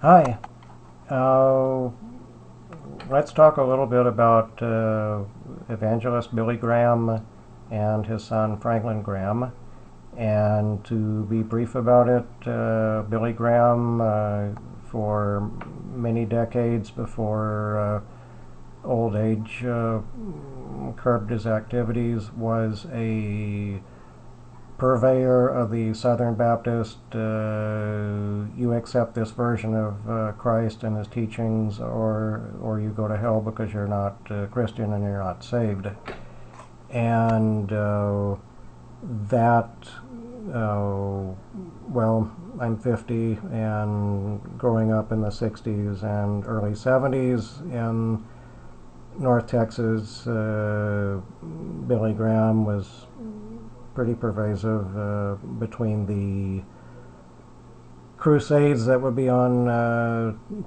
Hi. Uh, let's talk a little bit about evangelist Billy Graham and his son Franklin Graham. And to be brief about it, Billy Graham, for many decades before old age curbed his activities, was a purveyor of the Southern Baptist, you accept this version of Christ and his teachings, or you go to hell because you're not Christian and you're not saved. And that, well, I'm 50, and growing up in the 60s and early 70s in North Texas, Billy Graham was pretty pervasive between the crusades that would be on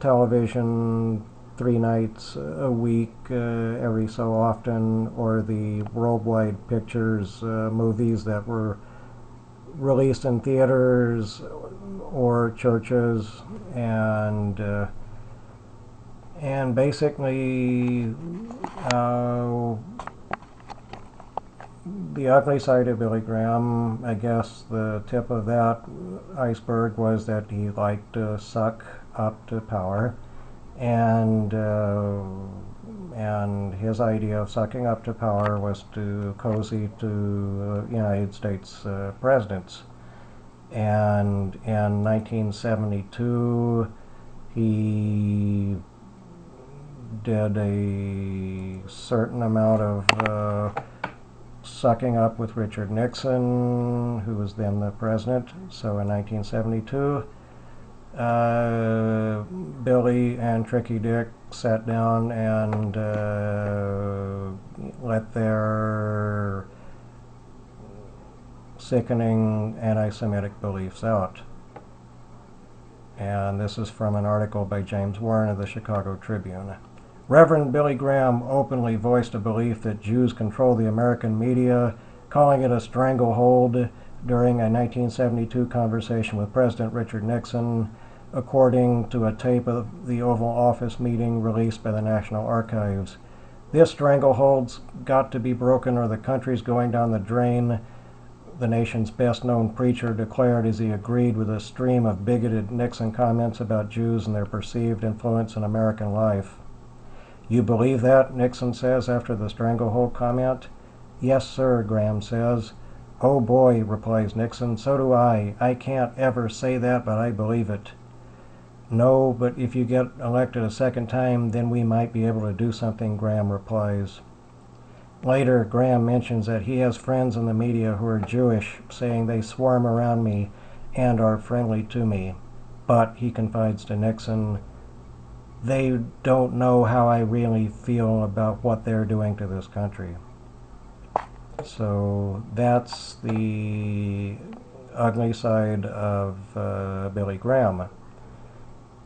television 3 nights a week every so often, or the worldwide pictures, movies that were released in theaters or churches, and basically uh, the ugly side of Billy Graham, I guess the tip of that iceberg was that he liked to suck up to power, and and his idea of sucking up to power was to cozy to United States presidents. And in 1972, he did a certain amount of sucking up with Richard Nixon, who was then the president. So in 1972, Billy and Tricky Dick sat down and let their sickening anti-Semitic beliefs out. And this is from an article by James Warren of the Chicago Tribune. Reverend Billy Graham openly voiced a belief that Jews control the American media, calling it a stranglehold during a 1972 conversation with President Richard Nixon, according to a tape of the Oval Office meeting released by the National Archives. This stranglehold's got to be broken or the country's going down the drain, the nation's best-known preacher declared as he agreed with a stream of bigoted Nixon comments about Jews and their perceived influence in American life. You believe that? Nixon says after the stranglehold comment. Yes, sir, Graham says. Oh boy, replies Nixon, so do I. I can't ever say that, but I believe it. No, but if you get elected a second time, then we might be able to do something, Graham replies. Later, Graham mentions that he has friends in the media who are Jewish, saying they swarm around me and are friendly to me. But, he confides to Nixon, they don't know how I really feel about what they're doing to this country. So that's the ugly side of Billy Graham.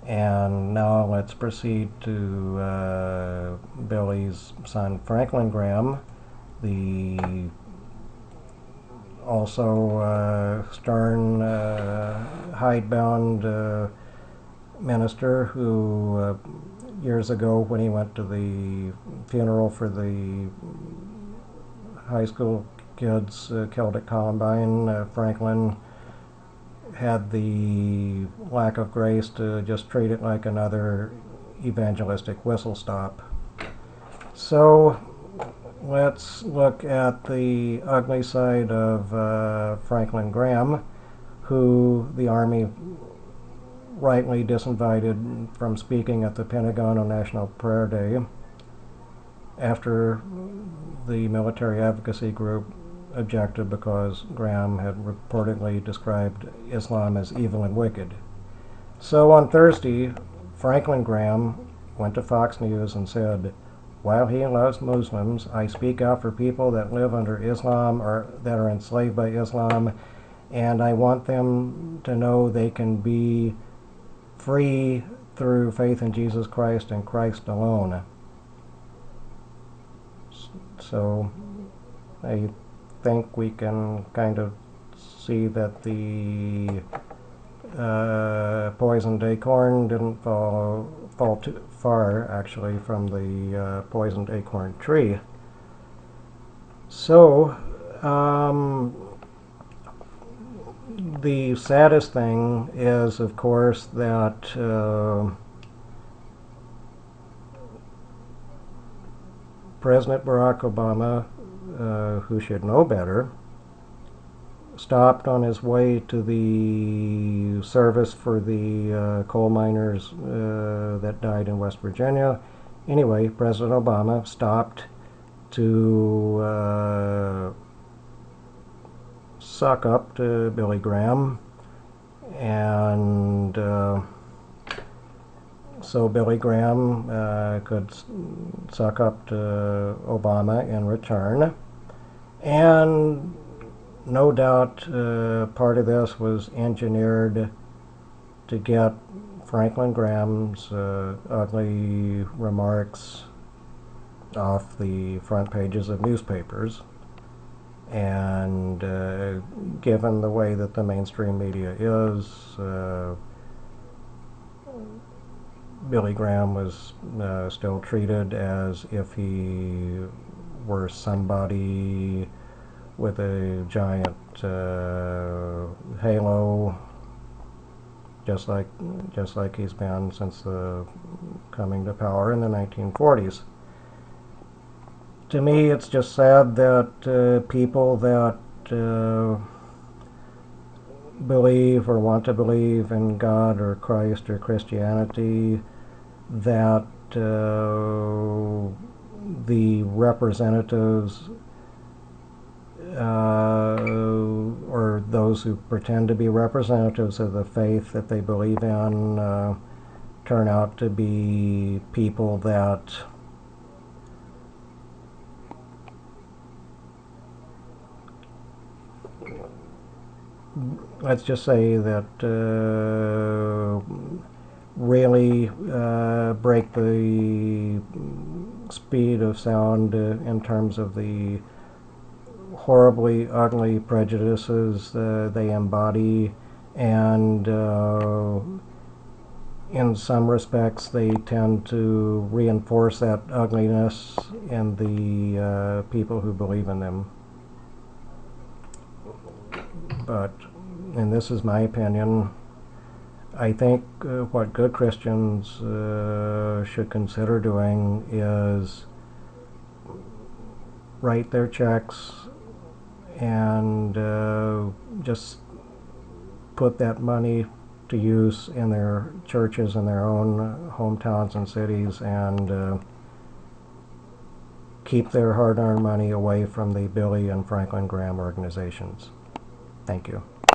And now let's proceed to Billy's son Franklin Graham, the also stern, hidebound minister who years ago, when he went to the funeral for the high school kids killed at Columbine, Franklin had the lack of grace to just treat it like another evangelistic whistle stop. So let's look at the ugly side of Franklin Graham, who the Army rightly disinvited from speaking at the Pentagon on National Prayer Day after the military advocacy group objected because Graham had reportedly described Islam as evil and wicked. So on Thursday, Franklin Graham went to Fox News and said, while he loves Muslims, I speak out for people that live under Islam or that are enslaved by Islam, and I want them to know they can be free through faith in Jesus Christ and Christ alone. So I think we can kind of see that the poisoned acorn didn't fall too far, actually, from the poisoned acorn tree. So, the saddest thing is, of course, that President Barack Obama, who should know better, stopped on his way to the service for the coal miners that died in West Virginia. Anyway, President Obama stopped to suck up to Billy Graham, and so Billy Graham could suck up to Obama in return. And no doubt part of this was engineered to get Franklin Graham's ugly remarks off the front pages of newspapers. And given the way that the mainstream media is, Billy Graham was still treated as if he were somebody with a giant halo, just like he's been since the coming to power in the 1940s. To me, it's just sad that people that believe or want to believe in God or Christ or Christianity, that the representatives or those who pretend to be representatives of the faith that they believe in turn out to be people that let's just say that really break the speed of sound in terms of the horribly ugly prejudices they embody, and in some respects they tend to reinforce that ugliness in the people who believe in them. But, and this is my opinion, I think what good Christians should consider doing is write their checks and just put that money to use in their churches in their own hometowns and cities, and keep their hard-earned money away from the Billy and Franklin Graham organizations. Thank you.